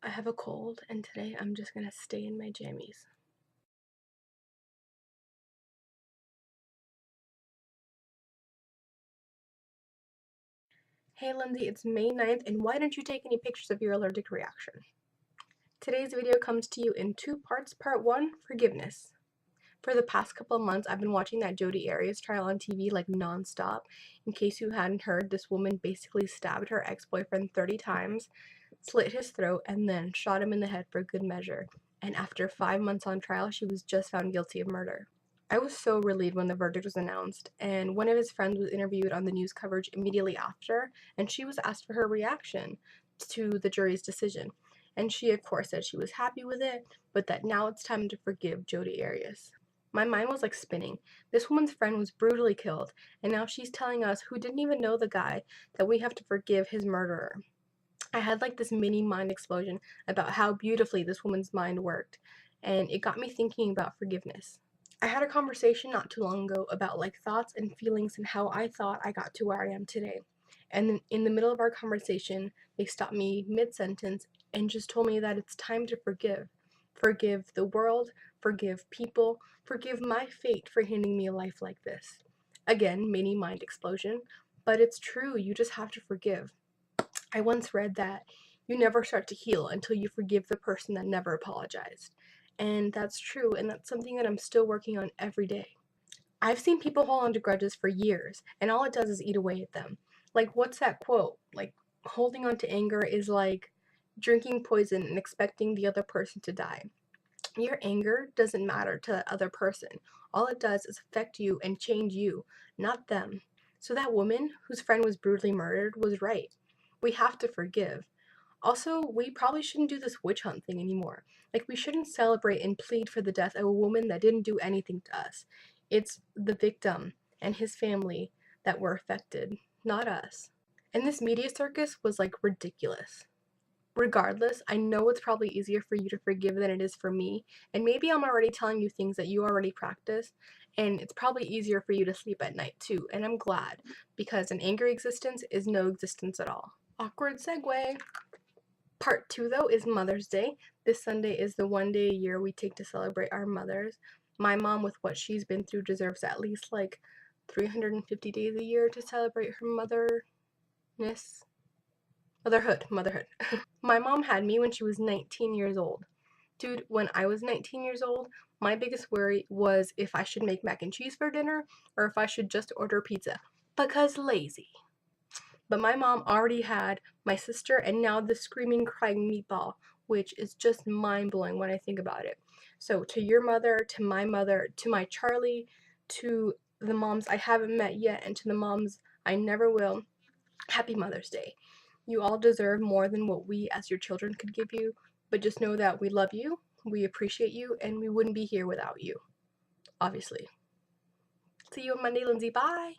I have a cold, and today I'm just gonna stay in my jammies. Hey Lindsay, it's May 9th, and why don't you take any pictures of your allergic reaction? Today's video comes to you in two parts. Part 1, forgiveness. For the past couple of months, I've been watching that Jodi Arias trial on TV like non-stop. In case you hadn't heard, this woman basically stabbed her ex-boyfriend 30 times, slit his throat, and then shot him in the head for good measure. And after 5 months on trial, she was just found guilty of murder. I was so relieved when the verdict was announced, and one of his friends was interviewed on the news coverage immediately after, and she was asked for her reaction to the jury's decision. And she, of course, said she was happy with it, but that now it's time to forgive Jodi Arias. My mind was like spinning. This woman's friend was brutally killed, and now she's telling us, who didn't even know the guy, that we have to forgive his murderer. I had like this mini mind explosion about how beautifully this woman's mind worked, and it got me thinking about forgiveness. I had a conversation not too long ago about like thoughts and feelings and how I thought I got to where I am today. And then in the middle of our conversation, they stopped me mid-sentence and just told me that it's time to forgive. Forgive the world, forgive people, forgive my fate for handing me a life like this. Again, mini mind explosion, but it's true, you just have to forgive. I once read that you never start to heal until you forgive the person that never apologized. And that's true, and that's something that I'm still working on every day. I've seen people hold on to grudges for years, and all it does is eat away at them. Like, what's that quote? Like, holding on to anger is like drinking poison and expecting the other person to die. Your anger doesn't matter to that other person. All it does is affect you and change you, not them. So that woman whose friend was brutally murdered was right. We have to forgive. Also, we probably shouldn't do this witch hunt thing anymore. Like, we shouldn't celebrate and plead for the death of a woman that didn't do anything to us. It's the victim and his family that were affected, not us. And this media circus was like ridiculous. Regardless, I know it's probably easier for you to forgive than it is for me, and maybe I'm already telling you things that you already practice, and it's probably easier for you to sleep at night too, and I'm glad, because an angry existence is no existence at all. Awkward segue. Part 2, though, is Mother's Day. This Sunday is the one day a year we take to celebrate our mothers. My mom, with what she's been through, deserves at least like 350 days a year to celebrate her motherness. Motherhood. My mom had me when she was 19 years old. Dude, when I was 19 years old, my biggest worry was if I should make mac and cheese for dinner or if I should just order pizza. Because lazy. But my mom already had my sister and now the screaming, crying meatball, which is just mind blowing when I think about it. So, to your mother, to my Charlie, to the moms I haven't met yet, and to the moms I never will, happy Mother's Day. You all deserve more than what we as your children could give you, but just know that we love you, we appreciate you, and we wouldn't be here without you, obviously. See you on Monday, Lindsay. Bye!